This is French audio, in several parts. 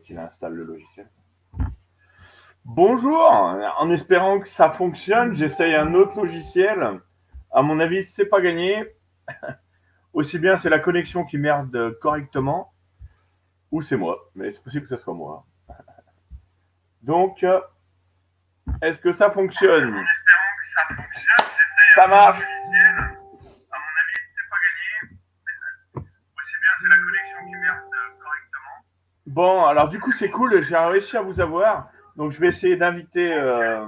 qu'il installe le logiciel. Bonjour, en espérant que ça fonctionne, j'essaye un autre logiciel. À mon avis, c'est pas gagné. Aussi bien c'est la connexion qui merde correctement, ou c'est moi, mais c'est possible que ce soit moi. Donc, est-ce que ça fonctionne? En espérant que ça fonctionne, ça marche. À mon avis, c'est pas gagné. Aussi bien c'est la connexion qui merde correctement. Bon, alors du coup, c'est cool, j'ai réussi à vous avoir. Donc, je vais essayer d'inviter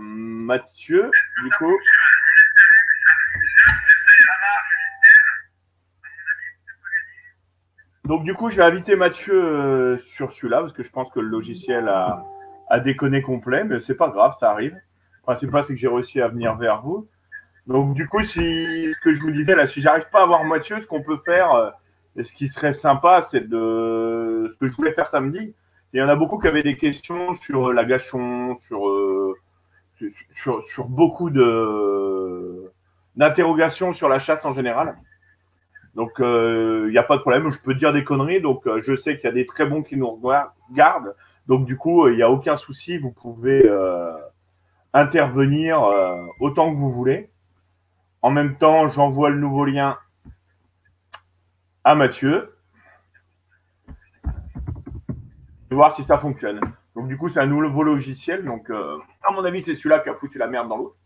Mathieu, du coup. Donc, du coup, je vais inviter Mathieu sur celui-là, parce que je pense que le logiciel a déconné complet, mais c'est pas grave, ça arrive. Le principal, c'est que j'ai réussi à venir vers vous. Donc, du coup, si, ce que je vous disais là, si j'arrive pas à voir Mathieu, ce qu'on peut faire, et ce qui serait sympa, c'est de, ce que je voulais faire samedi. Il y en a beaucoup qui avaient des questions sur la Gachon, sur beaucoup d'interrogations sur la chasse en général. Donc, il n'y a pas de problème. Je peux dire des conneries. Donc, je sais qu'il y a des très bons qui nous regardent. Donc, du coup, il n'y a aucun souci. Vous pouvez intervenir autant que vous voulez. En même temps, j'envoie le nouveau lien à Mathieu. Et voir si ça fonctionne. Donc, du coup, c'est un nouveau logiciel. Donc, à mon avis, c'est celui-là qui a foutu la merde dans l'autre.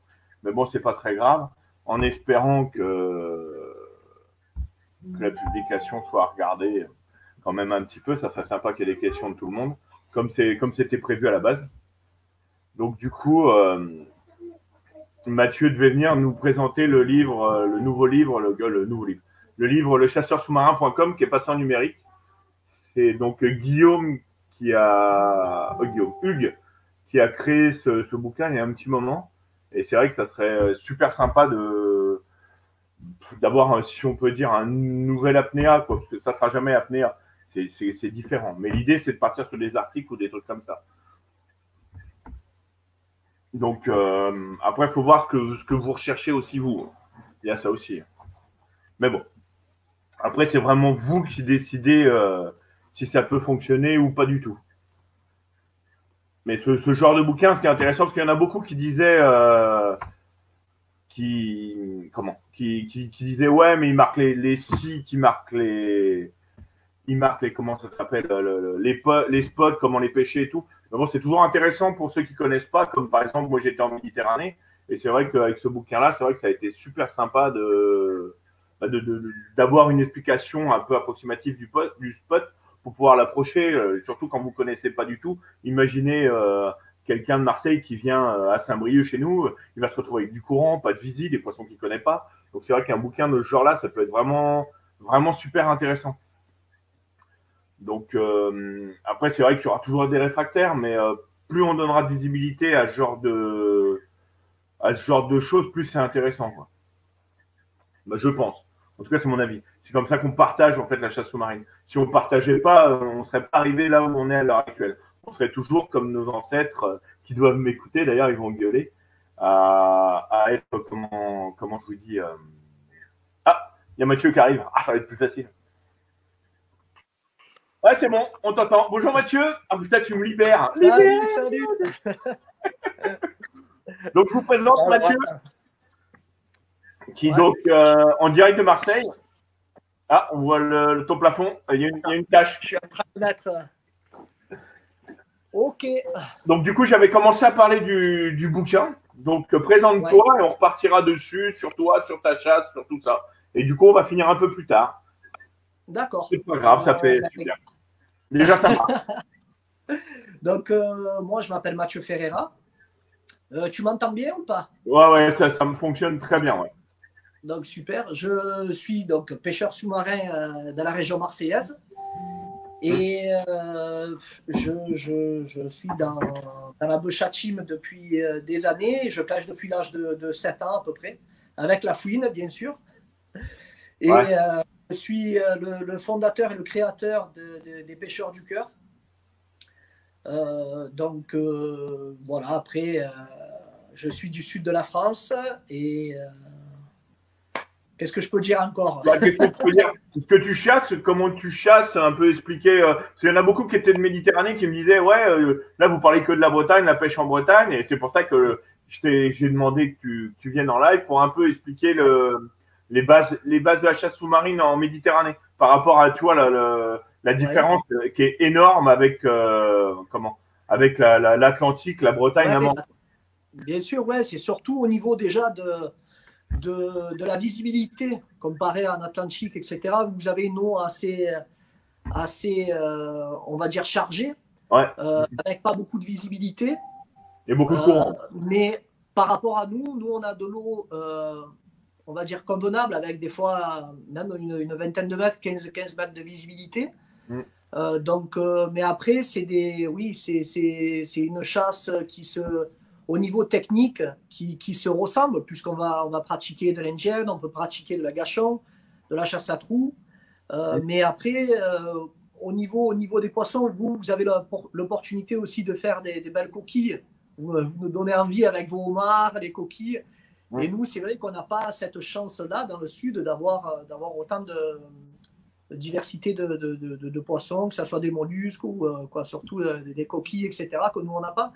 Mais bon, c'est pas très grave. En espérant que la publication soit regardée quand même un petit peu. Ça serait sympa qu'il y ait des questions de tout le monde, comme c'était prévu à la base. Donc du coup, Mathieu devait venir nous présenter le livre, le nouveau livre, le livre Le Chasseur Sous-Marin.com qui est passé en numérique. C'est donc Guillaume Hugues qui a créé ce bouquin il y a un petit moment. Et c'est vrai que ça serait super sympa d'avoir, si on peut dire, un nouvel apnéa, quoi, parce que ça sera jamais apnéa. C'est différent. Mais l'idée, c'est de partir sur des articles ou des trucs comme ça. Donc, après, il faut voir ce que vous recherchez aussi, vous. Il y a ça aussi. Mais bon. Après, c'est vraiment vous qui décidez si ça peut fonctionner ou pas du tout. Mais ce genre de bouquin, ce qui est intéressant, parce qu'il y en a beaucoup qui disaient qui disaient ouais, mais il marque les sites, il marque les comment ça s'appelle, les spots, comment les pêcher et tout. Mais bon, c'est toujours intéressant pour ceux qui connaissent pas, comme par exemple, moi j'étais en Méditerranée, et c'est vrai qu'avec ce bouquin-là, c'est vrai que ça a été super sympa d'avoir une explication un peu approximative du spot pour pouvoir l'approcher, surtout quand vous connaissez pas du tout. Imaginez quelqu'un de Marseille qui vient à Saint-Brieuc chez nous, il va se retrouver avec du courant, pas de visie, des poissons qu'il connaît pas. Donc c'est vrai qu'un bouquin de ce genre-là, ça peut être vraiment super intéressant. Donc après, c'est vrai qu'il y aura toujours des réfractaires, mais plus on donnera de visibilité à ce genre de choses, plus c'est intéressant, quoi. Bah, je pense. En tout cas, c'est mon avis. C'est comme ça qu'on partage en fait la chasse sous-marine. Si on ne partageait pas, on serait pas arrivé là où on est à l'heure actuelle. On serait toujours comme nos ancêtres qui doivent m'écouter. D'ailleurs, ils vont gueuler à être comment je vous dis. Ah, il y a Mathieu qui arrive. Ah, ça va être plus facile. Ouais, c'est bon, on t'entend. Bonjour Mathieu. Ah putain, tu me libères. Salut. Donc je vous présente Mathieu, qui est donc en direct de Marseille. Ah, on voit ton plafond. Il y a une tâche. Je suis en train de mettre. Ok. Donc du coup, j'avais commencé à parler du bouquin. Donc présente-toi et on repartira dessus, sur toi, sur ta chasse, sur tout ça. Et du coup, on va finir un peu plus tard. D'accord. C'est pas grave, ça fait super. Déjà, ça marche. Donc, moi, je m'appelle Mathieu Ferreira. Tu m'entends bien ou pas? Ouais, ça me fonctionne très bien, ouais. Donc, super. Je suis donc pêcheur sous-marin dans la région marseillaise. Et je suis dans la Beuchatchim depuis des années. Je pêche depuis l'âge de 7 ans à peu près, avec la fouine, bien sûr. Et je suis le fondateur et le créateur des Pêcheurs du Cœur. Donc, voilà, après, je suis du sud de la France et Qu'est-ce que je peux dire encore? Bah, qu'est-ce que tu peux dire? Ce que tu chasses, comment tu chasses, un peu expliquer. Parce qu'il y en a beaucoup qui étaient de Méditerranée qui me disaient, ouais, là vous parlez que de la Bretagne, la pêche en Bretagne, et c'est pour ça que j'ai demandé que tu viennes en live pour un peu expliquer les bases de la chasse sous-marine en Méditerranée par rapport à, tu vois, la différence qui est énorme avec avec l'Atlantique, la Bretagne, la Manche. Bien sûr, ouais, c'est surtout au niveau déjà de la visibilité comparé à un Atlantique, etc. Vous avez une eau assez on va dire, chargée, avec pas beaucoup de visibilité. Et beaucoup de courant. Mais par rapport à nous, on a de l'eau, on va dire, convenable, avec des fois même une vingtaine de mètres, 15 mètres de visibilité. Donc, mais après, c'est une chasse au niveau technique qui se ressemble, puisqu'on va pratiquer de l'Indienne, on peut pratiquer de la gachon, de la chasse à trous. Mais après, au niveau des poissons, vous avez l'opportunité aussi de faire des belles coquilles. Vous nous donnez envie avec vos homards, les coquilles. Et nous, c'est vrai qu'on n'a pas cette chance-là dans le sud d'avoir autant de diversité de poissons, que ce soit des mollusques ou surtout des coquilles, etc., que nous, on n'a pas.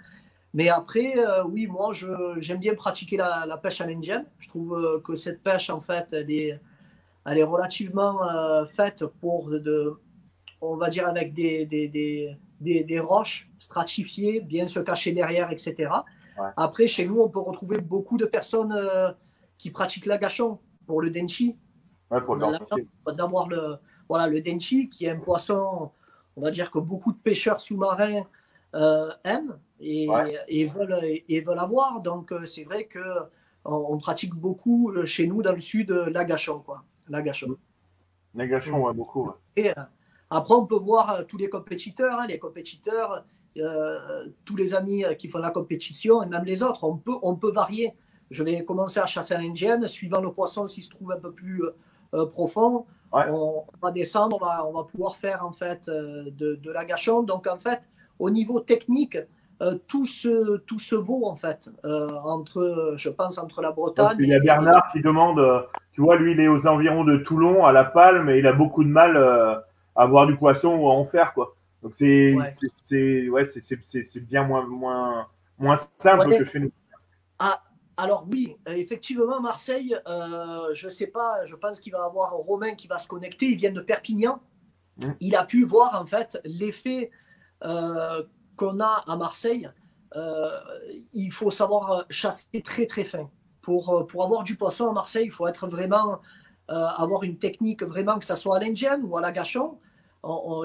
Mais après, oui, moi, j'aime bien pratiquer la pêche à l'indienne. Je trouve que cette pêche, en fait, elle est relativement faite pour, on va dire, avec des roches stratifiées, bien se cacher derrière, etc. Après, chez nous, on peut retrouver beaucoup de personnes qui pratiquent la gachon pour le denchi. Pour d'avoir le denchi, qui est un poisson, on va dire, que beaucoup de pêcheurs sous-marins aiment et veulent avoir. Donc, c'est vrai qu'on pratique beaucoup chez nous, dans le sud, la gachon. La gachon, beaucoup. Et après, on peut voir tous les compétiteurs, tous les amis qui font la compétition, et même les autres. On peut varier. Je vais commencer à chasser à l'indienne, suivant le poisson, s'il se trouve un peu plus profond. On va descendre, on va pouvoir faire en fait de la gachon. Donc en fait, au niveau technique, tout se vaut en fait je pense, entre la Bretagne. Il y a Bernard qui demande, tu vois, lui il est aux environs de Toulon, à La Palme, et il a beaucoup de mal à avoir du poisson ou à en faire, quoi. Donc c'est bien moins simple que chez nous. Alors oui, effectivement, Marseille, je sais pas, je pense qu'il va y avoir Romain qui va se connecter, il vient de Perpignan. Il a pu voir en fait l'effet qu'on a à Marseille. Il faut savoir chasser très très fin. Pour avoir du poisson à Marseille, il faut être vraiment avoir une technique, vraiment, que ce soit à l'indienne ou à la gachon.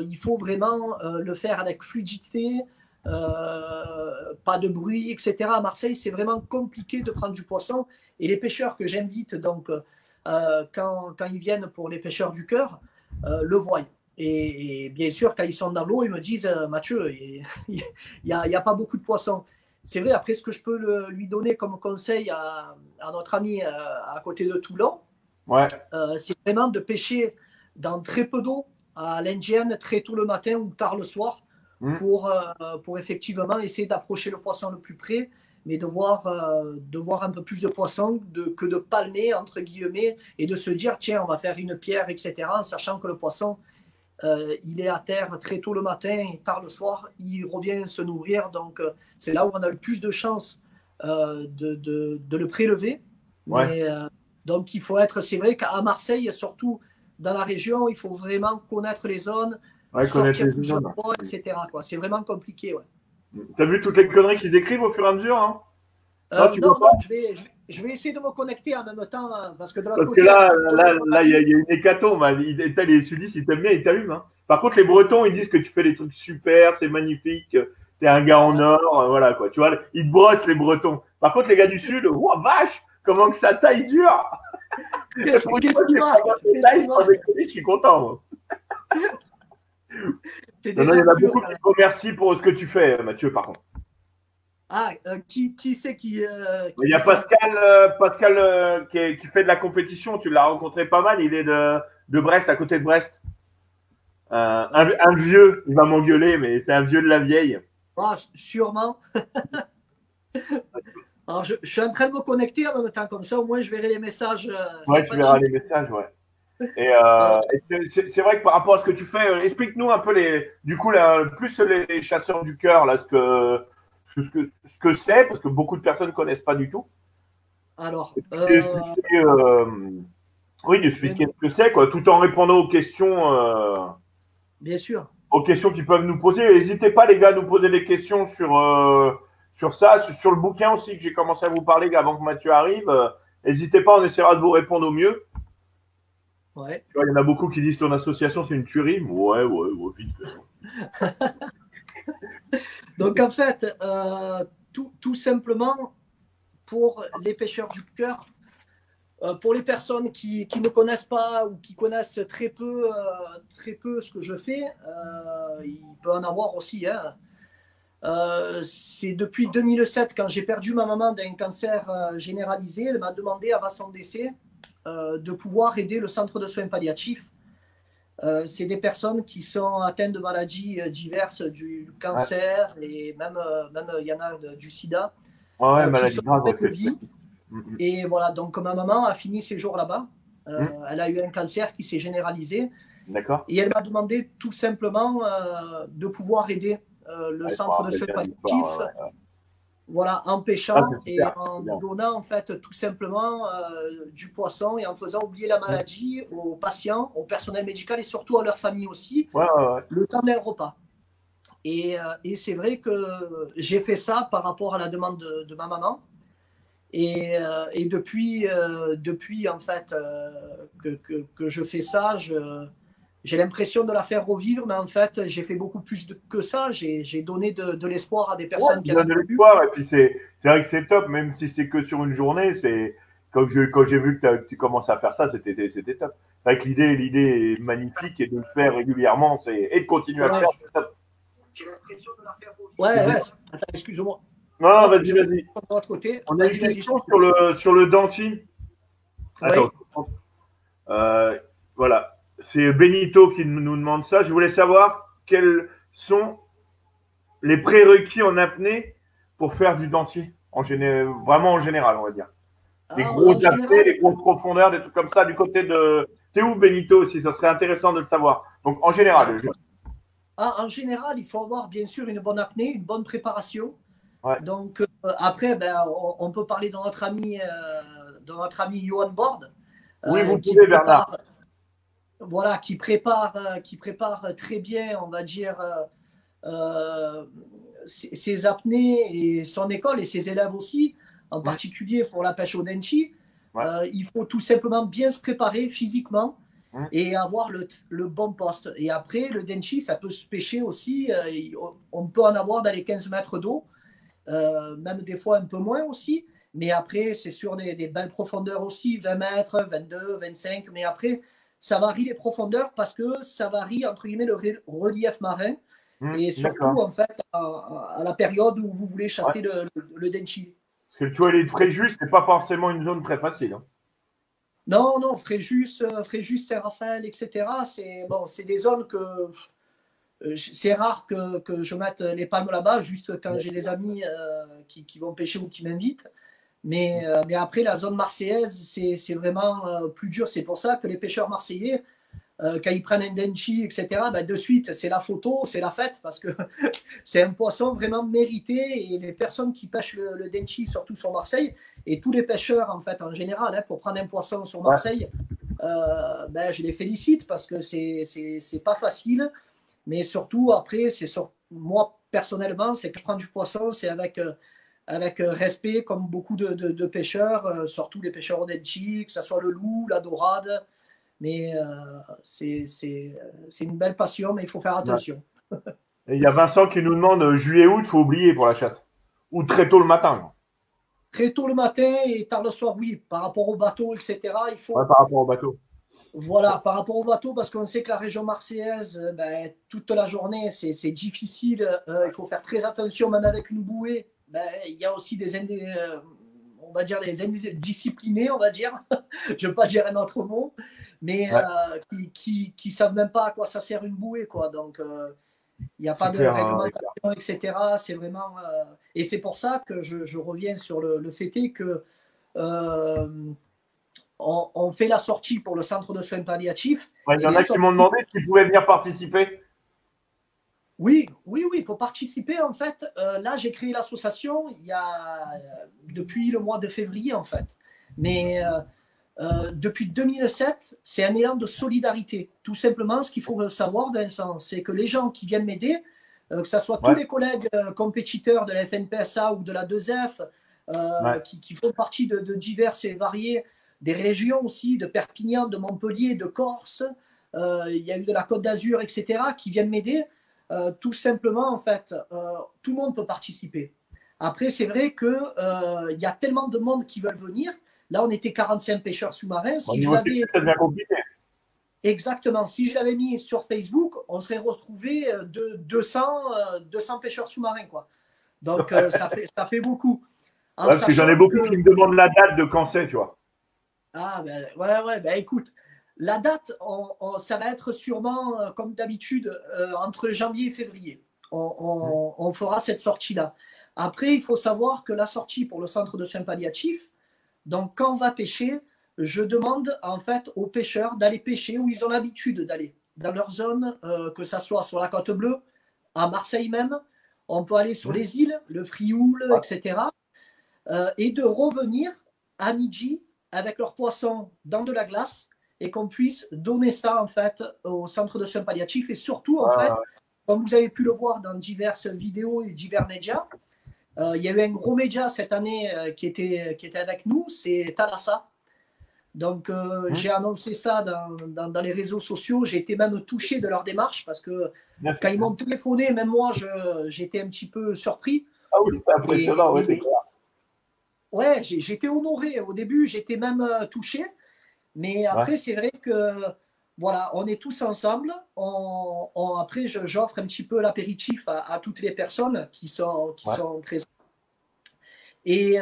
Il faut vraiment le faire avec fluidité, pas de bruit, etc. À Marseille, c'est vraiment compliqué de prendre du poisson. Et les pêcheurs que j'invite, donc, quand ils viennent pour les pêcheurs du cœur, le voient. Et bien sûr, quand ils sont dans l'eau, ils me disent Mathieu, il n'y a pas beaucoup de poissons. C'est vrai, après, ce que je peux lui donner comme conseil à notre ami à côté de Toulon, c'est vraiment de pêcher dans très peu d'eau, à l'indienne, très tôt le matin ou tard le soir, pour effectivement essayer d'approcher le poisson le plus près, mais de voir un peu plus de poissons que de palmer, entre guillemets, et de se dire, tiens, on va faire une pierre, etc., en sachant que le poisson, il est à terre très tôt le matin et tard le soir, il revient se nourrir. Donc, c'est là où on a le plus de chances de le prélever. Mais, donc, il faut être, c'est vrai qu'à Marseille, surtout dans la région, il faut vraiment connaître les zones, sortir les zones, etc. C'est vraiment compliqué. T'as vu toutes les conneries qu'ils écrivent au fur et à mesure, hein? Non, je vais essayer de me connecter en même temps, parce que de l'autre côté, là, il y a une hécatombe. Les sudistes, ils t'aiment bien, ils t'allument. Hein. Par contre, les Bretons, ils disent que tu fais des trucs super, c'est magnifique, t'es un gars en or, voilà quoi. Tu vois, ils te brossent les Bretons. Par contre, les gars du Sud, oh vache, comment que ça taille dur. Qu'est-ce qui va? Je suis content. Moi. Il y en a beaucoup qui te remercient pour ce que tu fais, Mathieu, par contre. Ah, qui c'est qui il y a Pascal qui fait de la compétition. Tu l'as rencontré pas mal. Il est de Brest, à côté de Brest. Un vieux, il va m'engueuler, mais c'est un vieux de la vieille. Ah, sûrement. Alors, je suis en train de me connecter en même temps, comme ça, au moins, je verrai les messages Ouais, tu verras sympathiques. les messages, ouais. Et, Euh, c'est vrai que par rapport à ce que tu fais, explique-nous un peu du coup, plus les chasseurs du cœur, là, ce que c'est, parce que beaucoup de personnes ne connaissent pas du tout. alors, Et expliquer, oui, je vais, d'expliquer ce que c'est, quoi, tout en répondant bien sûr. aux questions qu'ils peuvent nous poser. N'hésitez pas, les gars, à nous poser des questions sur ça, sur le bouquin aussi que j'ai commencé à vous parler avant que Mathieu arrive. N'hésitez pas, on essaiera de vous répondre au mieux. Ouais. Tu vois, il y en a beaucoup qui disent ton association, c'est une tuerie. Ouais, vite fait. Donc, en fait, tout simplement, pour les pêcheurs du cœur, pour les personnes qui ne connaissent pas ou qui connaissent très peu ce que je fais, il peut en avoir aussi. Hein. C'est depuis 2007, quand j'ai perdu ma maman d'un cancer généralisé, elle m'a demandé avant son décès de pouvoir aider le centre de soins palliatifs. C'est des personnes qui sont atteintes de maladies diverses, du Ouais, cancer et même il y en a du sida, ouais, qui maladie sont grave, en ouais, fin de vie. Et voilà, donc ma maman a fini ses jours là-bas. Elle a eu un cancer qui s'est généralisé. D'accord. Et elle m'a demandé tout simplement de pouvoir aider le Ouais, je me centre de rappelle soins bien de l'histoire. palliatifs, voilà, en Ah, pêchant c'est et super, en c'est bien. donnant en fait tout simplement du poisson et en faisant oublier la maladie aux patients, au personnel médical et surtout à leur famille aussi, Ouais. le temps d'un repas. Et c'est vrai que j'ai fait ça par rapport à la demande de ma maman. Et depuis en fait que je fais ça, j'ai l'impression de la faire revivre, mais en fait, j'ai fait beaucoup plus que ça. J'ai donné de l'espoir à des Ouais, personnes tu qui en donnes de avaient plus. l'espoir. Et puis, c'est vrai que c'est top, même si c'est que sur une journée. Quand j'ai vu que tu commences à faire ça, c'était top. C'est vrai que l'idée est magnifique et de le faire régulièrement, et de continuer à le Ouais, faire, c'est top. j'ai l'impression de la faire revivre. Ouais. Attends, excuse-moi. Non, non, Hop, vas-y, je vais vas-y. de l'autre côté. On a une Vas-y. question sur le dentier. Attends. Oui. Euh, voilà. C'est Benito qui nous demande ça. Je voulais savoir quels sont les prérequis en apnée pour faire du dentier, vraiment en général, on va dire. Des Alors, en grosses apnées, général, des grosses profondeurs, des trucs comme ça, du côté de. T'es où, Benito, aussi? Ça serait intéressant de le savoir. Donc, en général. en général, il faut avoir bien sûr une bonne apnée, une bonne préparation. Ouais. Donc après, ben, on peut parler de notre ami Johan Bord, Oui, vous qui pouvez, Bernard. prépare, voilà, qui prépare très bien, on va dire, ses apnées et son école et ses élèves aussi, en particulier pour la pêche au denchi. Ouais. Il faut tout simplement bien se préparer physiquement Mmh. et avoir le bon poste. Et après, le denchi, ça peut se pêcher aussi. On peut en avoir dans les 15 mètres d'eau, même des fois un peu moins aussi. Mais après, c'est sur des belles profondeurs aussi, 20 mètres, 22, 25. Mais après, ça varie les profondeurs parce que ça varie, entre guillemets, le relief marin. Et surtout, D'accord. en fait, à la période où vous voulez Ouais. chasser le denchi. Parce que tu vois, les Fréjus, c'est pas forcément une zone très facile. Hein. Non, Fréjus, Saint-Raphaël, etc. C'est des zones que c'est rare que je mette les palmes là-bas, juste quand j'ai des amis qui vont pêcher ou qui m'invitent. Mais après, la zone marseillaise, c'est vraiment plus dur. C'est pour ça que les pêcheurs marseillais, quand ils prennent un denchi, etc., ben de suite, c'est la photo, c'est la fête, parce que c'est un poisson vraiment mérité. Et les personnes qui pêchent le denchi, surtout sur Marseille, et tous les pêcheurs, en fait, en général, hein, pour prendre un poisson sur Marseille, ben, je les félicite parce que c'est pas facile. Mais surtout, après, moi, personnellement, c'est que je prends du poisson, c'est avec respect, comme beaucoup de pêcheurs, surtout les pêcheurs au denchi, que ce soit le loup, la dorade. Mais c'est une belle passion, mais il faut faire Ouais. attention. Et il y a Vincent qui nous demande juillet-août, faut oublier pour la chasse. Ou très tôt le matin. Très tôt le matin et tard le soir, oui. Par rapport au bateau, etc., il Ouais, faut. par rapport au bateau. Voilà, par rapport au bateau, parce qu'on sait que la région marseillaise, ben, toute la journée, c'est difficile. Il faut faire très attention, même avec une bouée. Ben, il y a aussi on va dire des indisciplinés, on va dire. Je ne veux pas dire un autre mot, mais Ouais. qui savent même pas à quoi ça sert une bouée, quoi. Donc, Il n'y a pas de réglementation, etc. C'est vraiment. Et c'est pour ça que je reviens sur le fait est que on fait la sortie pour le centre de soins palliatifs. Il y en a qui m'ont demandé s'ils pouvaient venir participer. Oui, pour participer, en fait, là, j'ai créé l'association depuis le mois de février, en fait. Mais depuis 2007, c'est un élan de solidarité. tout simplement, ce qu'il faut savoir, Vincent, c'est que les gens qui viennent m'aider, que ce soit tous les collègues compétiteurs de la FNPSA ou de la 2F, qui font partie de diverses et variées, des régions aussi, de Perpignan, de Montpellier, de Corse, il y a eu de la Côte d'Azur, etc., qui viennent m'aider. Tout simplement, en fait, tout le monde peut participer. Après, c'est vrai qu'il y a tellement de monde qui veulent venir. Là, on était 45 pêcheurs sous-marins. Si je l'avais... Exactement. Si je l'avais mis sur Facebook, on serait retrouvé de 200 pêcheurs sous-marins, quoi. Donc, ça fait beaucoup. Parce que j'en ai beaucoup qui me demandent la date de quand c'est, tu vois. Ah, ben, ben écoute, la date, ça va être sûrement, comme d'habitude, entre janvier et février. On fera cette sortie-là. Après, il faut savoir que la sortie pour le centre de soins palliatifs, donc quand on va pêcher, je demande en fait aux pêcheurs d'aller pêcher où ils ont l'habitude d'aller, dans leur zone, que ça soit sur la Côte Bleue, à Marseille même, on peut aller sur les îles, le Frioul, etc. Et de revenir à midi avec leurs poissons dans de la glace et qu'on puisse donner ça en fait au centre de soins palliatifs et surtout en fait, comme vous avez pu le voir dans diverses vidéos et divers médias, il y a eu un gros média cette année qui était avec nous, c'est Thalassa. Donc j'ai annoncé ça dans les réseaux sociaux, j'ai été même touché de leur démarche parce que quand ils m'ont téléphoné, même moi j'étais un petit peu surpris. Ah oui, c'est impressionnant, oui, c'est clair. Ouais, j'étais honoré. Au début, j'étais même touché. Mais après, c'est vrai que voilà, on est tous ensemble. Après, j'offre un petit peu l'apéritif à toutes les personnes qui sont présentes. Et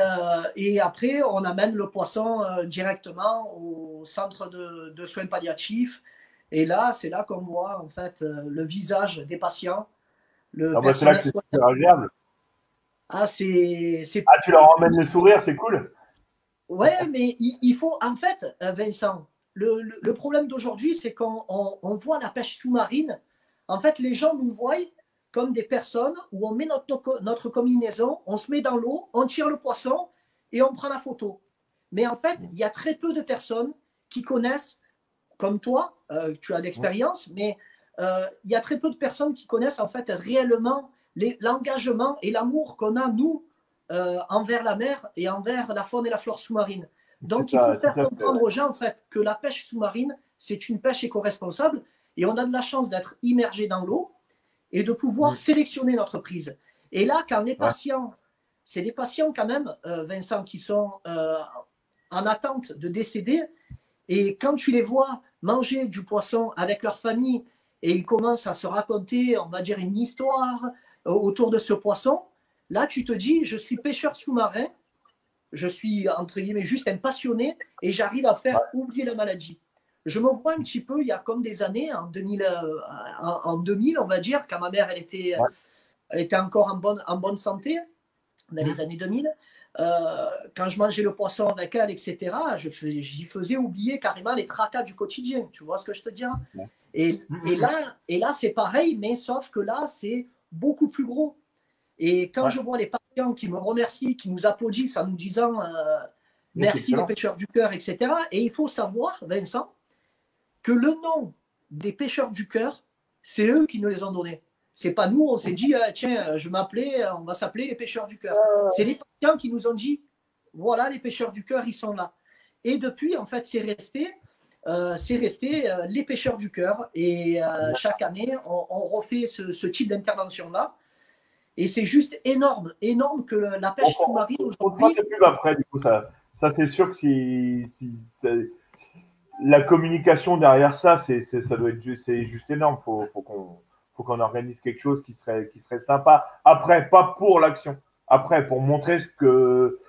après, on amène le poisson directement au centre de soins palliatifs. Et là, c'est là qu'on voit en fait le visage des patients. C'est là que c'est super agréable. Ah, tu leur emmènes le sourire, c'est cool. Ouais, mais il faut, en fait, Vincent, le problème d'aujourd'hui, c'est qu'on voit la pêche sous-marine. En fait, les gens nous voient comme des personnes où on met notre combinaison, on se met dans l'eau, on tire le poisson et on prend la photo. Mais en fait, il y a très peu de personnes qui connaissent, comme toi, tu as l'expérience, mais il y a très peu de personnes qui connaissent en fait réellement l'engagement et l'amour qu'on a, nous, envers la mer et envers la faune et la flore sous-marine. Donc, il faut faire comprendre aux gens en fait, que la pêche sous-marine, c'est une pêche éco-responsable et on a de la chance d'être immergé dans l'eau et de pouvoir sélectionner notre prise. Et là, quand les patients, c'est des patients quand même, Vincent, qui sont en attente de décéder, et quand tu les vois manger du poisson avec leur famille et ils commencent à se raconter, on va dire, une histoire autour de ce poisson, là, tu te dis, je suis pêcheur sous-marin, je suis, entre guillemets, juste un passionné et j'arrive à faire oublier la maladie. Je me vois un petit peu, il y a comme des années, en 2000, on va dire, quand ma mère, elle était encore en bonne santé, dans les années 2000, quand je mangeais le poisson avec elle, etc., j'y faisais oublier carrément les tracas du quotidien. Tu vois ce que je te dis? Et là, c'est pareil, mais sauf que là, c'est beaucoup plus gros. Et quand je vois les patients qui me remercient, qui nous applaudissent en nous disant merci les pêcheurs du cœur, etc. Et il faut savoir, Vincent, que le nom des pêcheurs du cœur, c'est eux qui nous les ont donnés. C'est pas nous, on s'est dit, tiens, on va s'appeler les pêcheurs du cœur. C'est les patients qui nous ont dit, voilà, les pêcheurs du cœur, ils sont là. Et depuis, en fait, c'est resté les pêcheurs du cœur. Et chaque année, on refait ce type d'intervention-là. Et c'est juste énorme que la pêche sous-marine aujourd'hui. Après, du coup, ça c'est sûr que si la communication derrière ça, ça doit être c'est juste énorme. Faut qu'on organise quelque chose qui serait sympa. Après, pas pour l'action. Après, pour montrer ce que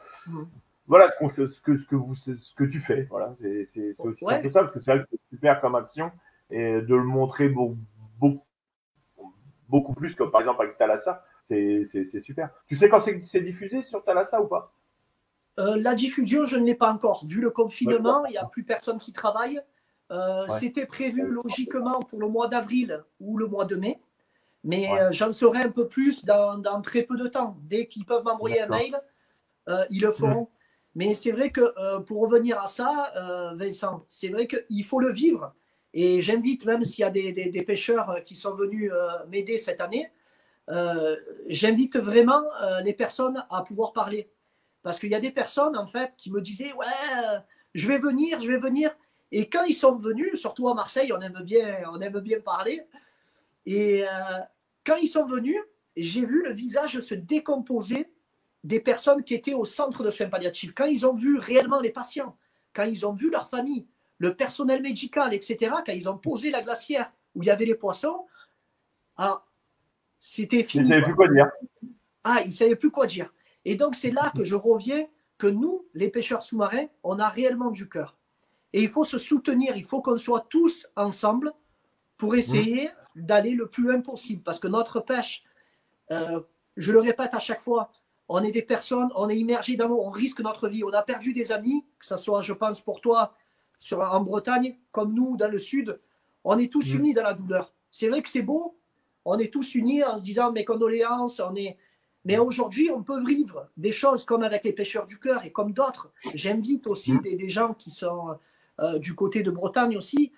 voilà ce que tu fais. Voilà, c'est aussi simple que ça, parce que c'est vrai que c'est super comme action et de le montrer beaucoup plus que par exemple avec Thalassa. C'est super. Tu sais quand c'est diffusé sur Thalassa ou pas? La diffusion, je ne l'ai pas encore. Vu le confinement, il n'y a plus personne qui travaille. C'était prévu logiquement pour le mois d'avril ou le mois de mai. Mais j'en saurai un peu plus dans très peu de temps. Dès qu'ils peuvent m'envoyer un mail, ils le feront. Mais c'est vrai que pour revenir à ça, Vincent, c'est vrai qu'il faut le vivre. Et j'invite, même s'il y a des pêcheurs qui sont venus m'aider cette année, j'invite vraiment les personnes à pouvoir parler. Parce qu'il y a des personnes, en fait, qui me disaient « Ouais, je vais venir, je vais venir. » Et quand ils sont venus, surtout à Marseille, on aime bien parler. Et quand ils sont venus, j'ai vu le visage se décomposer des personnes qui étaient au centre de soins palliatifs. Quand ils ont vu réellement les patients, quand ils ont vu leur famille, le personnel médical, etc., quand ils ont posé la glacière où il y avait les poissons, c'était fini. Ils ne savaient plus quoi dire. Ils ne savaient plus quoi dire. Et donc, c'est là que je reviens que nous, les pêcheurs sous-marins, on a réellement du cœur. Et il faut se soutenir, il faut qu'on soit tous ensemble pour essayer d'aller le plus loin possible. Parce que notre pêche, je le répète à chaque fois, on est des personnes, on est immergés dans l'eau, on risque notre vie. On a perdu des amis, que ce soit, je pense, pour toi, en Bretagne, comme nous, dans le sud. On est tous unis dans la douleur. C'est vrai que c'est beau, on est tous unis en disant mes condoléances, mais aujourd'hui, on peut vivre des choses comme avec les pêcheurs du cœur et comme d'autres. J'invite aussi des gens qui sont du côté de Bretagne aussi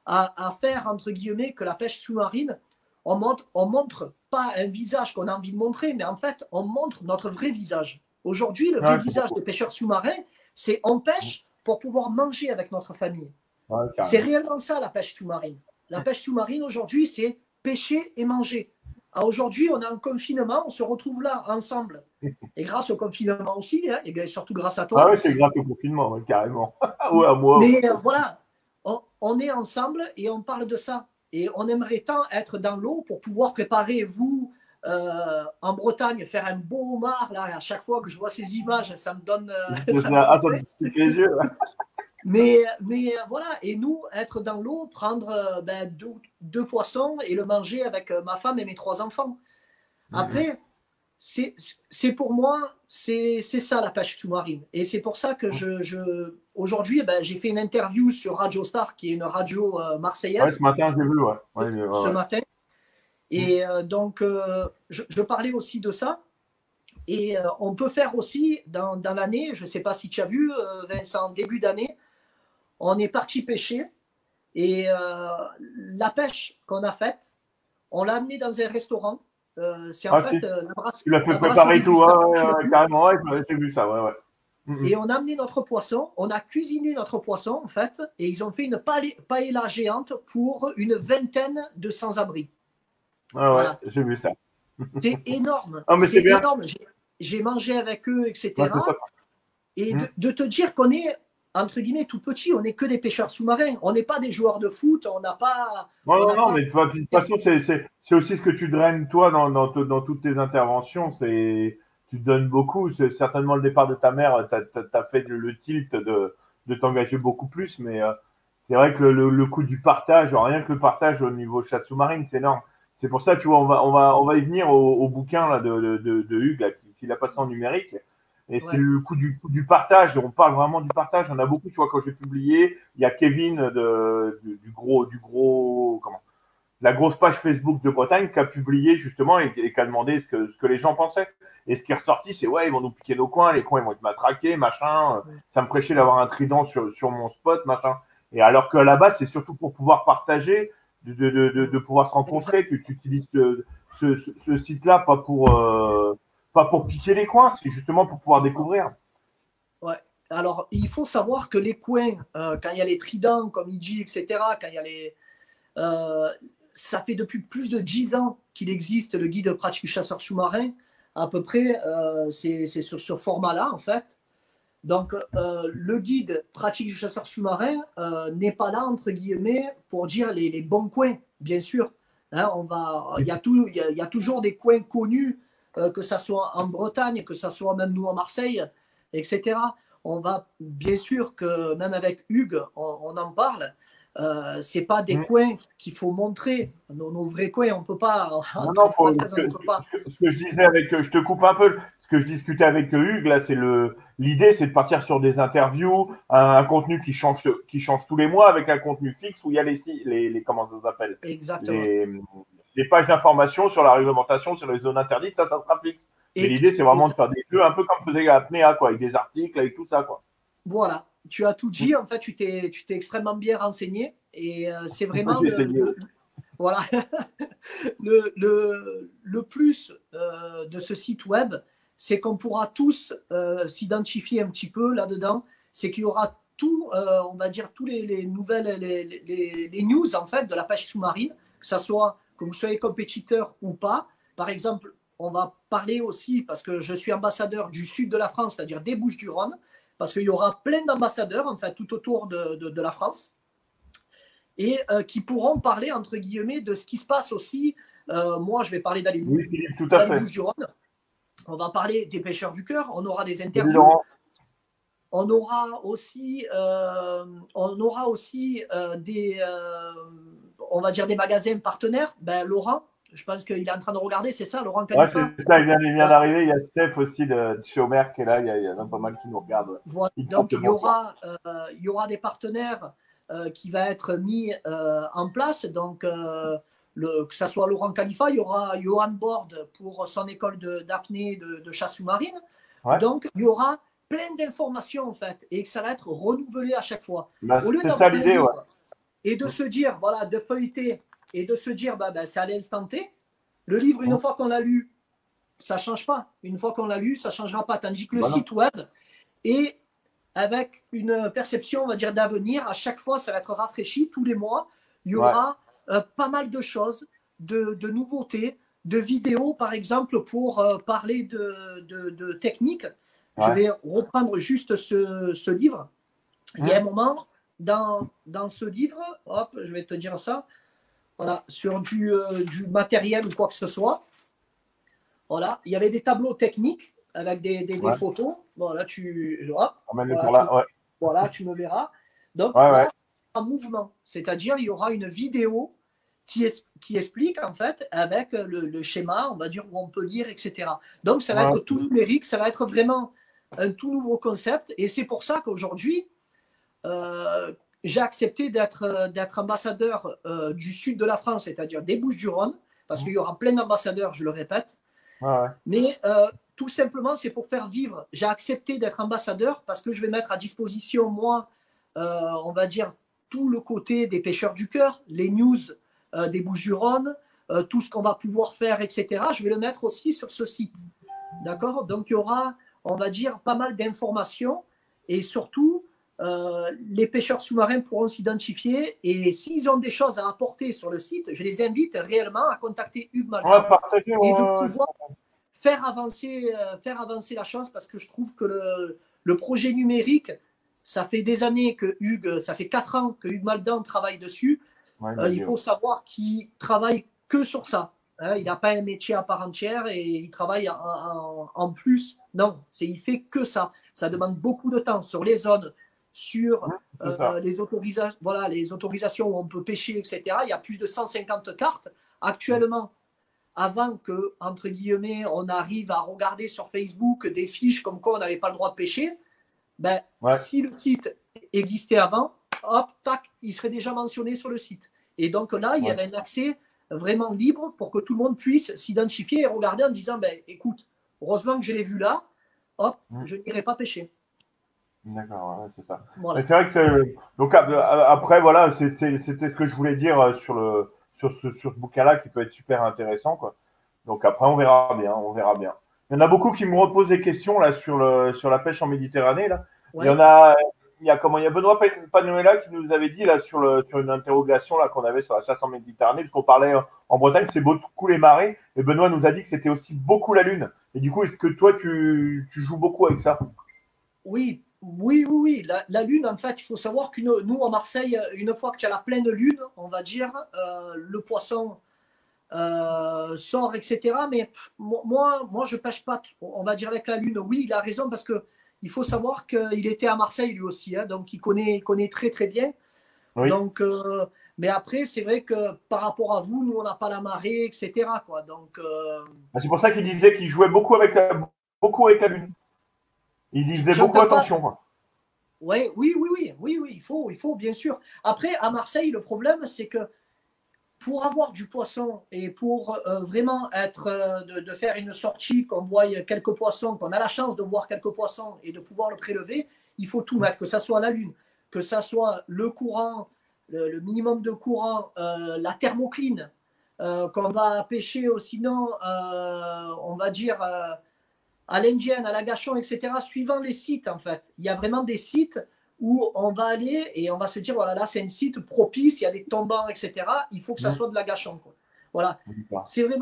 à faire, entre guillemets, que la pêche sous-marine, on montre pas un visage qu'on a envie de montrer, mais en fait, on montre notre vrai visage. Aujourd'hui, le vrai visage des pêcheurs sous-marins, c'est on pêche pour pouvoir manger avec notre famille. C'est réellement ça, la pêche sous-marine. La pêche sous-marine, aujourd'hui, c'est pêcher et manger. Aujourd'hui, on a un confinement, on se retrouve là, ensemble. Et grâce au confinement aussi, hein, et surtout grâce à toi. Ah oui, c'est grâce au confinement, carrément. Ouais, moi. Mais voilà, on est ensemble et on parle de ça. Et on aimerait tant être dans l'eau pour pouvoir préparer, vous, en Bretagne, faire un beau homard. Là, à chaque fois que je vois ces images, ça me donne... les yeux. Mais voilà, et nous, être dans l'eau, prendre deux poissons et le manger avec ma femme et mes 3 enfants. Après, c'est pour moi, c'est ça la pêche sous-marine. Et c'est pour ça que aujourd'hui, j'ai fait une interview sur Radio Star, qui est une radio marseillaise. Ouais, ce matin, j'ai vu, ce matin. Et donc, je parlais aussi de ça. Et on peut faire aussi, dans l'année, je ne sais pas si tu as vu, Vincent, début d'année, on est parti pêcher. Et la pêche qu'on a faite, on l'a amenée dans un restaurant. C'est en fait la brasserie. Tu l'as fait préparer tout, carrément, j'ai vu ça, ouais. Et on a amené notre poisson, on a cuisiné notre poisson, en fait, et ils ont fait une paella géante pour une 20aine de sans-abri. Voilà. J'ai vu ça. C'est énorme. Ah, mais c'est bien. Énorme. J'ai mangé avec eux, etc. Et de te dire qu'on est, entre guillemets, tout petit, on n'est que des pêcheurs sous-marins. On n'est pas des joueurs de foot, on n'a pas... Non, mais de toute façon, c'est aussi ce que tu draines, toi, dans toutes tes interventions. Tu donnes beaucoup. C'est certainement le départ de ta mère, t'as fait le tilt de t'engager beaucoup plus. Mais c'est vrai que le coup du partage, rien que le partage au niveau chasse sous-marine, c'est énorme. C'est pour ça, tu vois, on va y venir au bouquin là, de Hugues, là, qui l'a passé en numérique. Et c'est le coup du partage. On parle vraiment du partage. On a beaucoup, tu vois, quand j'ai publié, il y a Kevin la grosse page Facebook de Bretagne qui a publié justement et qui a demandé ce que les gens pensaient. Et ce qui est ressorti, c'est ils vont nous piquer nos coins, les coins ils vont être matraqués, machin. Ça me prêchait d'avoir un trident sur mon spot, machin. Et alors qu'à la base, c'est surtout pour pouvoir partager, de pouvoir se rencontrer, que tu utilises ce site-là pas pour piquer les coins, c'est justement pour pouvoir découvrir. Ouais. Alors, il faut savoir que les coins, quand il y a les tridents, comme il dit, etc., quand il y a les... ça fait depuis plus de 10 ans qu'il existe le guide pratique du chasseur sous-marin. À peu près, c'est sur ce format-là, en fait. Donc, le guide pratique du chasseur sous-marin n'est pas là, entre guillemets, pour dire les bons coins, bien sûr. Hein, il y a toujours des coins connus, que ça soit en Bretagne, que ça soit même nous en Marseille, etc. On va, bien sûr, que même avec Hugues, on en parle. c'est pas des coins qu'il faut montrer. Nos vrais coins, on peut pas. Non, ce que je disais avec, je te coupe un peu. Ce que je discutais avec Hugues, là, l'idée, c'est de partir sur des interviews, un contenu qui change tous les mois avec un contenu fixe où il y a les comment ça s'appelle? Exactement. Les pages d'information sur la réglementation, sur les zones interdites, ça sera fixe. Et l'idée, c'est vraiment de faire des jeux un peu comme faisait Apnea, quoi, avec des articles, avec tout ça, quoi. Voilà, tu as tout dit. En fait, tu t'es extrêmement bien renseigné et c'est vraiment voilà. le plus de ce site web, c'est qu'on pourra tous s'identifier un petit peu là-dedans. C'est qu'il y aura tout, on va dire, tous les nouvelles, les news en fait de la pêche sous-marine, que ce soit que vous soyez compétiteur ou pas. Par exemple, on va parler aussi, parce que je suis ambassadeur du sud de la France, c'est-à-dire des Bouches-du-Rhône, parce qu'il y aura plein d'ambassadeurs en fait tout autour de la France et qui pourront parler entre guillemets de ce qui se passe aussi. Moi, je vais parler d'aller Bouches-du-Rhône. On va parler des pêcheurs du cœur. On aura des interviews. On aura aussi des, on va dire des magasins partenaires. Ben, Laurent, je pense qu'il est en train de regarder, c'est ça, Laurent Khalifa. Ouais, c'est ça, il vient d'arriver. Il y a Steph aussi de chez Omer qui est là. Il y en a pas mal qui nous regardent. Voilà. Donc, il y aura des partenaires qui vont être mis en place. Donc, que ce soit Laurent Khalifa, il y aura Johan Bord pour son école d'apnée de chasse sous-marine. Ouais. Donc, il y aura plein d'informations, en fait, et que ça va être renouvelé à chaque fois. Au lieu c'est ça l'idée, ouais. Et de se dire, voilà, de feuilleter et de se dire, c'est à l'instant T. Le livre, une fois qu'on l'a lu, ça ne change pas. Une fois qu'on l'a lu, ça ne changera pas. Tandis que le site web est avec une perception, on va dire, d'avenir. À chaque fois, ça va être rafraîchi. Tous les mois, il y aura pas mal de choses, de nouveautés, de vidéos, par exemple, pour parler de techniques. Je vais reprendre juste ce livre. Il y a un moment, dans ce livre, hop, je vais te dire ça, voilà, sur du matériel ou quoi que ce soit. Voilà, il y avait des tableaux techniques avec des photos. Voilà, voilà, tu me verras. Donc, là, c'est un mouvement. C'est-à-dire, il y aura une vidéo qui explique, en fait, avec le schéma, on va dire, où on peut lire, etc. Donc, ça va être tout numérique. Ça va être vraiment un tout nouveau concept. Et c'est pour ça qu'aujourd'hui, j'ai accepté d'être ambassadeur du sud de la France, c'est-à-dire des Bouches-du-Rhône, parce qu'il y aura plein d'ambassadeurs, je le répète. Mais tout simplement, c'est pour faire vivre. J'ai accepté d'être ambassadeur parce que je vais mettre à disposition, moi, on va dire, tout le côté des pêcheurs du cœur, les news des Bouches-du-Rhône, tout ce qu'on va pouvoir faire, etc. Je vais le mettre aussi sur ce site. D'accord? Donc, il y aura, on va dire, pas mal d'informations et surtout, les pêcheurs sous-marins pourront s'identifier et s'ils ont des choses à apporter sur le site, je les invite réellement à contacter Hugues Malka et de pouvoir faire avancer la chose parce que je trouve que le projet numérique, ça fait des années que ça fait 4 ans que Hugues Maldan travaille dessus. Il faut savoir qu'il travaille que sur ça. Il n'a pas un métier à part entière et il travaille en plus. Non, il fait que ça. Ça demande beaucoup de temps sur les zones, sur les autorisations où on peut pêcher, etc. Il y a plus de 150 cartes. Actuellement, avant que, entre guillemets, on arrive à regarder sur Facebook des fiches comme quoi on n'avait pas le droit de pêcher, si le site existait avant, hop, tac, il serait déjà mentionné sur le site. Et donc là, il y avait un accès vraiment libre pour que tout le monde puisse s'identifier et regarder en disant, écoute, heureusement que je l'ai vu là, hop, je n'irai pas pêcher. D'accord, c'est ça. Voilà. C'est vrai que donc après voilà, c'était ce que je voulais dire sur ce bouquin-là qui peut être super intéressant quoi. Donc après on verra bien. Il y en a beaucoup qui me reposent des questions là sur la pêche en Méditerranée là. Il y a Benoît Panuela qui nous avait dit là sur une interrogation là qu'on avait sur la chasse en Méditerranée parce qu'on parlait en Bretagne c'est beaucoup les marées et Benoît nous a dit que c'était aussi beaucoup la lune. Et du coup est-ce que toi tu joues beaucoup avec ça? Oui. La lune, en fait, il faut savoir que nous, à Marseille, une fois que tu as la pleine lune, on va dire, le poisson sort, etc. Mais moi, je pêche pas, on va dire, avec la lune. Oui, il a raison parce qu'il faut savoir qu'il était à Marseille lui aussi. Donc, il connaît très, très bien. Oui. Donc, mais après, c'est vrai que par rapport à vous, nous, on n'a pas la marée, etc., quoi. Donc, C'est pour ça qu'il disait qu'il jouait beaucoup avec la lune. Il y faisait beaucoup j'entends pas. attention, quoi. Ouais, oui, il faut, bien sûr. Après, à Marseille, le problème, c'est que pour avoir du poisson et pour vraiment être, de faire une sortie, qu'on voit quelques poissons, qu'on a la chance de voir quelques poissons et de pouvoir le prélever, il faut tout mettre, que ça soit la lune, que ça soit le courant, le minimum de courant, la thermocline, qu'on va pêcher, sinon, on va dire, à l'indienne, à la gachon, etc., suivant les sites, en fait. Il y a vraiment des sites où on va aller et on va se dire, voilà, là, c'est un site propice, il y a des tombants, etc. Il faut que ça soit de la gachon, quoi. Voilà.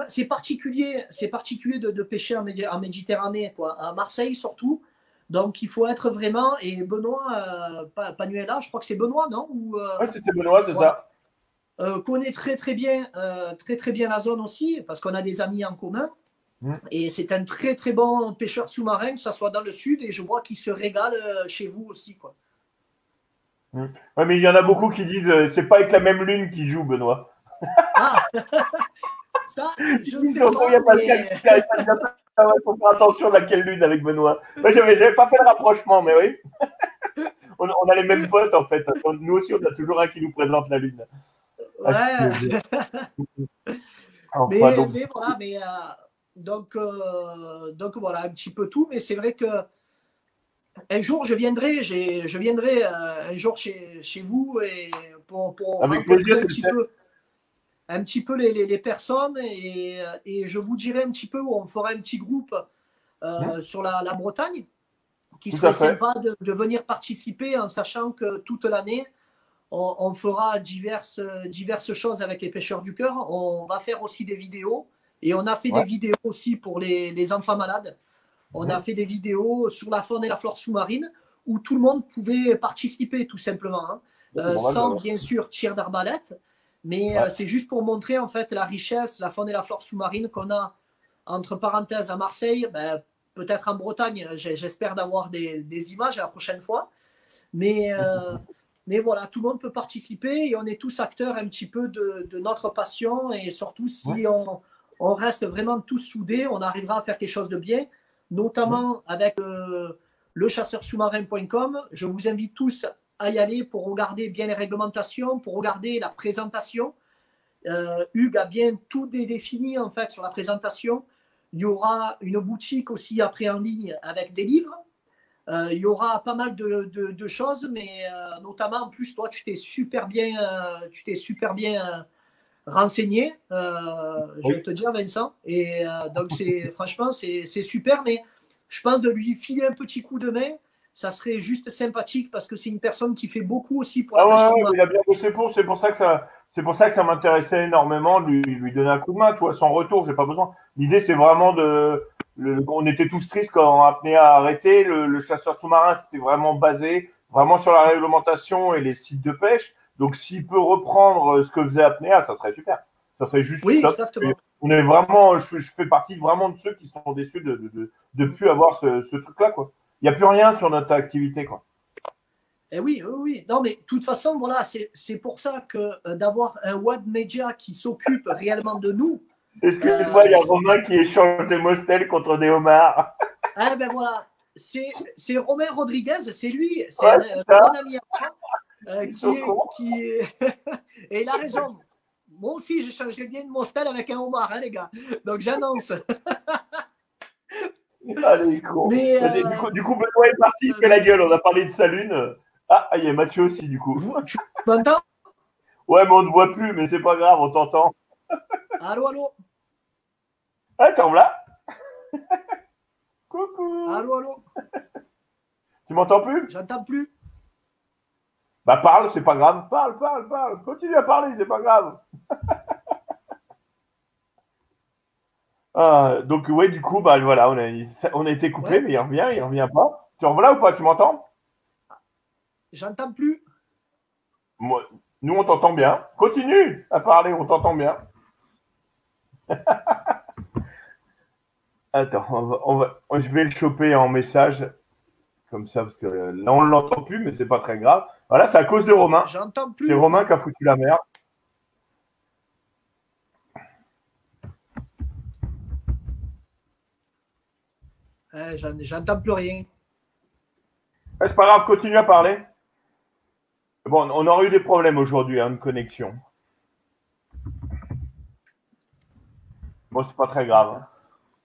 C'est particulier de pêcher en Méditerranée, quoi, à Marseille surtout. Donc, il faut être vraiment, et Benoît Panuela, je crois que c'est Benoît, non? Oui, c'était Benoît, c'est voilà. ça. Connaît très bien la zone aussi, parce qu'on a des amis en commun. Et c'est un très bon pêcheur sous-marin, que ce soit dans le sud, et je vois qu'il se régale chez vous aussi, quoi. Ouais, mais il y en a beaucoup qui disent c'est pas avec la même lune qu'il joue, Benoît. Ah, ça, je ne sais Surtout, il y pas, a Pascal mais qui arrive à dire ça, il faut faire attention à laquelle lune avec Benoît. Moi, j'avais pas fait le rapprochement, mais oui. On a les mêmes potes, en fait. Nous aussi, on a toujours un qui nous présente la lune. ouais. Enfin, donc, Mais voilà, donc voilà un petit peu tout. Mais c'est vrai que un jour je viendrai, un jour chez vous et pour avec rencontrer plaisir, tu le sais. un petit peu les personnes et je vous dirai un petit peu où on fera un petit groupe sur la Bretagne qui Tout à serait fait. sympa de venir participer en sachant que toute l'année on fera diverses choses avec les pêcheurs du cœur. On va faire aussi des vidéos et on a fait Ouais. des vidéos aussi pour les enfants malades. On a fait des vidéos sur la faune et la flore sous-marine où tout le monde pouvait participer tout simplement, hein. C'est pas mal, ça, Sans alors. bien sûr tir d'arbalète, mais Ouais. c'est juste pour montrer en fait la richesse, la faune et la flore sous-marine qu'on a entre parenthèses à Marseille, peut-être en Bretagne. J'espère d'avoir des images la prochaine fois, mais voilà, tout le monde peut participer et on est tous acteurs un petit peu de notre passion et surtout si on reste vraiment tous soudés, on arrivera à faire quelque chose de bien, notamment avec le chasseursous-marin.com. Je vous invite tous à y aller pour regarder bien les réglementations, pour regarder la présentation. Hugues a bien tout défini en fait sur la présentation. Il y aura une boutique aussi après en ligne avec des livres. Il y aura pas mal de choses, mais notamment en plus, toi, tu t'es super bien renseigné, je vais Oui. te dire, Vincent. Et donc, franchement, c'est super, mais je pense de lui filer un petit coup de main, ça serait juste sympathique parce que c'est une personne qui fait beaucoup aussi pour la pêche Ah ouais, sous-marine. il a bien bossé pour. C'est pour ça que ça m'intéressait énormément de lui donner un coup de main. Toi, sans retour, j'ai pas besoin. L'idée, c'est vraiment on était tous tristes quand apnéa a arrêté. Le chasseur sous-marin, c'était vraiment basé vraiment sur la réglementation et les sites de pêche. Donc, s'il peut reprendre ce que faisait apnéa, ça serait super. Ça serait juste Oui, top. Et exactement. on est vraiment, je fais partie vraiment de ceux qui sont déçus de plus avoir ce truc-là, quoi. Il n'y a plus rien sur notre activité, quoi. Et oui. Non, mais de toute façon, voilà, c'est pour ça que d'avoir un web media qui s'occupe réellement de nous. Excuse-moi, il y a Romain qui échange des mostels contre des homards. Ah ben voilà, c'est Romain Rodriguez, c'est lui, c'est Ouais, un c'est ça. bon ami à moi, Ils sont cons. et il a raison. Moi aussi, je changerais bien de mon style avec un homard, hein, les gars. Donc j'annonce. Allez, con. Mais Du coup, Benoît est parti, il fait la gueule. On a parlé de sa lune. Ah, il y a Mathieu aussi, du coup. tu m'entends? Ouais, mais on ne te voit plus, mais c'est pas grave, on t'entend. Allô, allô, Ah, t'en là. Coucou. allô, Tu m'entends plus? j'entends plus. Bah, parle, c'est pas grave. Parle. Continue à parler, c'est pas grave. Donc, ouais, du coup, bah, voilà, on a été coupé, Ouais, mais il revient pas. Tu en voilà ou pas? Tu m'entends? j'entends plus. Moi, nous, on t'entend bien. Continue à parler, on t'entend bien. Attends, je vais le choper en message, comme ça, parce que là, on ne l'entend plus, mais c'est pas très grave. Voilà, c'est à cause de Romain. J'entends plus. C'est Romain qui a foutu la merde. J'entends plus rien. C'est pas grave, continue à parler. Bon, on aurait eu des problèmes aujourd'hui, hein, de connexion. Bon, c'est pas très grave.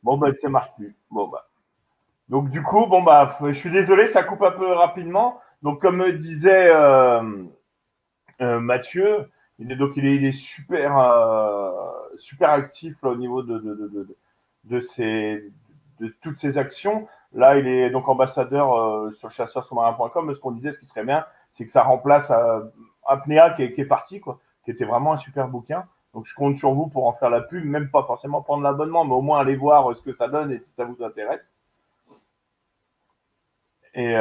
Bon, bah, ça marche plus. Bon, bah. Donc, du coup, bon, bah, je suis désolé, ça coupe un peu rapidement. Donc, comme disait Mathieu, il est super, super actif là, au niveau de toutes ses actions. Là, il est donc ambassadeur sur chasseurssous-marins.com. Ce qu'on disait, ce qui serait bien, c'est que ça remplace Apnea qui est parti, quoi, qui était vraiment un super bouquin. Donc, je compte sur vous pour en faire la pub, même pas forcément prendre l'abonnement, mais au moins aller voir ce que ça donne et si ça vous intéresse. Et,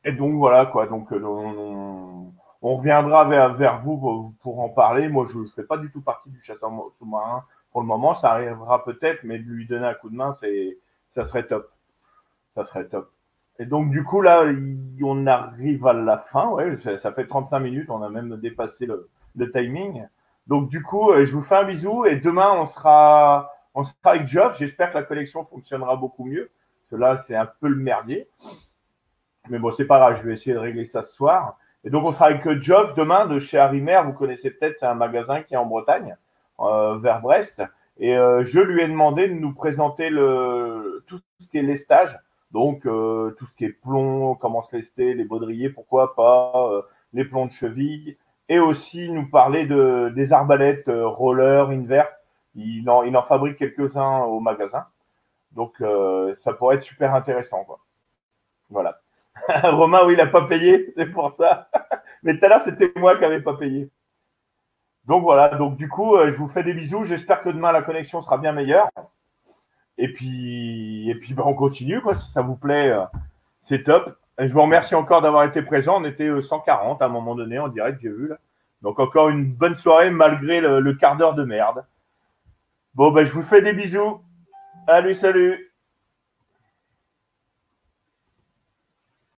et donc, voilà, quoi. Donc, on reviendra vers vous pour en parler. Moi, je ne fais pas du tout partie du chasseur sous-marin pour le moment. Ça arrivera peut-être, mais de lui donner un coup de main, ça serait top. Ça serait top. Et donc, du coup, là, on arrive à la fin. Ouais, ça fait 35 minutes. On a même dépassé le timing. Donc, du coup, je vous fais un bisou. Et demain, on sera avec Geoff. J'espère que la collection fonctionnera beaucoup mieux. Parce que là, c'est un peu le merdier. Mais bon, c'est pas grave. Je vais essayer de régler ça ce soir. Et donc, on sera avec Geoff demain de chez Harimer. Vous connaissez peut-être, c'est un magasin qui est en Bretagne, vers Brest. Et je lui ai demandé de nous présenter tout ce qui est lestage. Donc, tout ce qui est plomb, comment se lester, les baudriers, pourquoi pas, les plombs de cheville. Et aussi nous parler des arbalètes roller, invert. Il en fabrique quelques-uns au magasin. Donc, ça pourrait être super intéressant, quoi. Voilà. Romain, oui, il n'a pas payé, c'est pour ça. Mais tout à l'heure, c'était moi qui n'avais pas payé. Donc voilà, donc du coup, je vous fais des bisous. J'espère que demain, la connexion sera bien meilleure. Et puis ben, on continue, quoi. Si ça vous plaît, c'est top. Et je vous remercie encore d'avoir été présent. On était 140 à un moment donné en direct, j'ai vu là. Donc encore une bonne soirée malgré le quart d'heure de merde. Bon, ben je vous fais des bisous. Salut, salut.